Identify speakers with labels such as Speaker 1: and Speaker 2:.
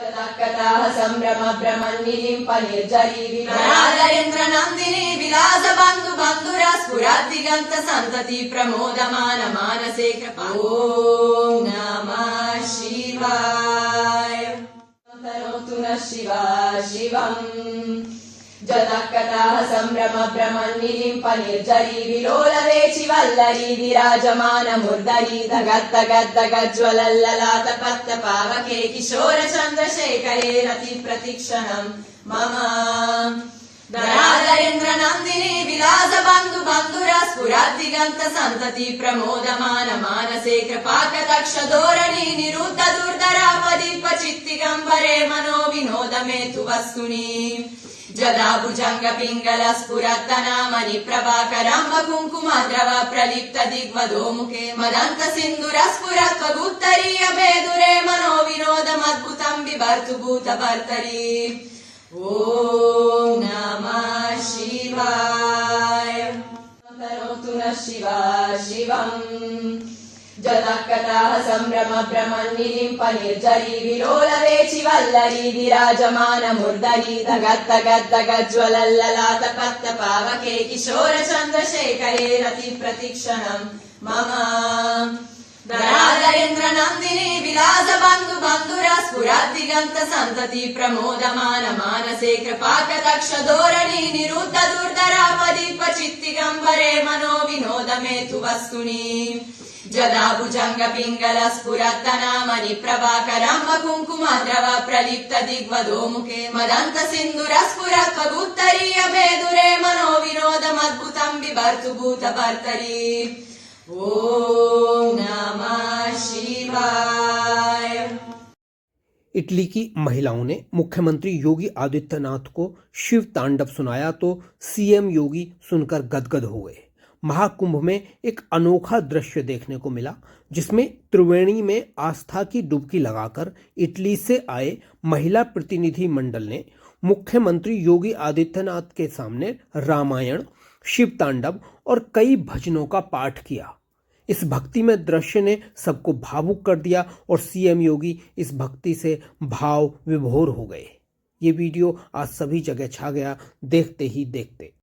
Speaker 1: कथाः सम्भ्रम भ्रमन्निलिम्प निर्झरी विराजेन्द्र नन्दिनी विलास बन्धु बन्धुरा स्फुरद्दिगन्त सन्तति प्रमोदमान मानसे कृपा। ॐ नमः शिवाय। तनोतु नः शिवा शिवम्। जतकथाः सम्भ्रम भ्रमन्निलिम्प निर्झरी विलोलवेचि वल्लरी विराजमान मुर्धरी धगद्धगद्धगज्ज्वलल्ललाट पत्तपावके किशोर चन्द्रशेखरे रति प्रतिक्षणम् मम। धराधरेन्द्र नन्दिनी विलास बन्धु बन्धुरा स्फुरद्दिगन्त सन्तति प्रमोदमान मानसे कृपाकटाक्ष धोरणी निरुद्ध दुर्धरापदीप चित्तिगम्बरे मनो विनोद मेतु वस्तुनि। जदा भुजंग पिंगल स्फुरत्तनामनि प्रभाकरंब कुंकुमद्रव प्रलिप्त दिग्वधो मुखे मदंत सिंधुर स्फुरत्वगुत्तरीय भेदुरे मनो विनोदमद्भुतं बिभर्तु भूतभर्तरी। ॐ नमः शिवाय। तनोतु नः शिवा शिवम्। जतकथाः सम्भ्रम भ्रमन्निलिम्प निर्झरी विलोलवेचि वल्लरी विराजमान मुर्धरी धगद्धगद्धगज्ज्वलल्ललाट पत्तपावके किशोर चन्द्रशेखरे रति प्रतिक्षणम् मम। धराधरेन्द्र नन्दिनी विलास बन्धु बन्धुरा स्फुरद्दिगन्त सन्तति प्रमोदमान मानसे कृपाकटाक्ष धोरणी निरुद्ध दुर्धरापदीप चित्तिगम्बरे मनो विनोद मेतु वस्तुनि। जदा भुजंग पिंगल स्फुरत्तनामनि प्रभाकरंब कुंकुमद्रव प्रलिप्त दिग्वधो मुखे मदंत सिंधुर स्फुरत्वगुत्तरीय भेदुरे मनो विनोदमद्भुतं बिभर्तु भूतभर्तरी। ॐ नमः शिवाय।
Speaker 2: इटली की महिलाओं ने मुख्यमंत्री योगी आदित्यनाथ को शिव तांडव सुनाया तो सीएम योगी सुनकर गदगद हो गए। महाकुंभ में एक अनोखा दृश्य देखने को मिला जिसमें त्रिवेणी में आस्था की डुबकी लगाकर इटली से आए महिला प्रतिनिधि मंडल ने मुख्यमंत्री योगी आदित्यनाथ के सामने रामायण, शिव तांडव और कई भजनों का पाठ किया। इस भक्तिमय दृश्य ने सबको भावुक कर दिया और सीएम योगी इस भक्ति से भाव विभोर हो गए। ये वीडियो आज सभी जगह छा गया, देखते ही देखते।